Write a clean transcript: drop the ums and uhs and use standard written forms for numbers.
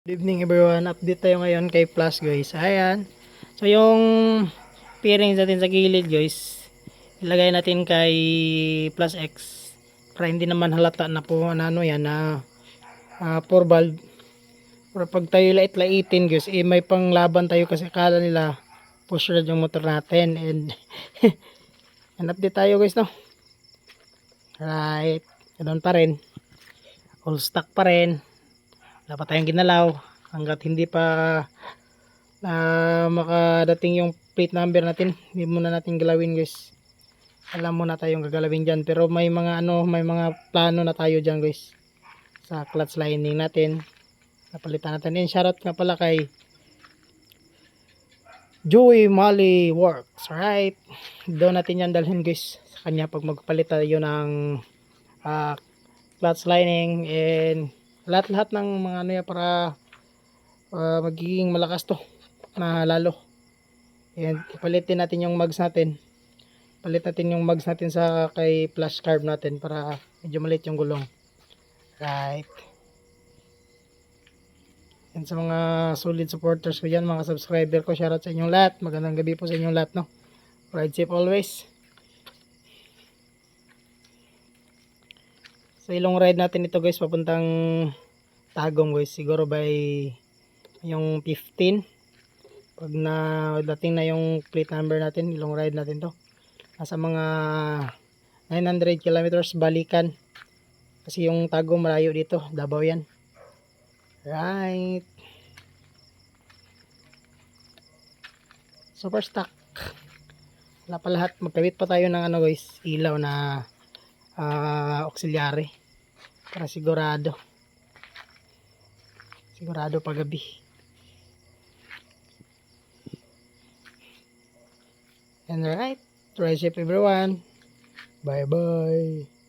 Good evening everyone, update tayo ngayon kay Plus guys. Ayan, so yung pairings natin sa gilid guys, ilagay natin kay Plus X para hindi naman halata na po ano yan na 4 valve. Para pag tayo lait-laitin guys, may panglaban tayo kasi akala nila push rod yung motor natin. And and update tayo guys, no? Right, ganoon pa rin, all stock pa rin, dapat tayong ginalaw hanggat hindi pa makadating yung plate number natin. Hindi muna natin galawin guys, alam muna tayong gagalawin dyan, pero may mga may mga plano na tayo dyan guys sa clutch lining natin. Napalitan natin din. Shoutout nga pala kay Joey Mali Works, right? Doon natin yan dalhin guys sa kanya pag magpalit tayo ng clutch lining and lahat-lahat ng mga yan para magiging malakas to na lalo. And ipalitin natin yung mags natin. Palit natin yung mags natin sa kay flash carb natin para medyo maliit yung gulong. Right. And sa mga solid supporters ko dyan, mga subscriber ko, shoutout sa inyong lahat. Magandang gabi po sa inyong lahat, no? Ride safe always. Sa ilong ride natin ito guys, papuntang Tagum guys, siguro by yung 15. Pag na dating na yung plate number natin, ilong ride natin to, nasa mga 900 kilometers balikan, kasi yung Tagum malayo dito, Davao yan. Right, super stock. Wala pa lahat, magkabit pa tayo ng guys, ilaw na auxiliary para sigurado paggabi. And right, ride safe everyone, bye bye.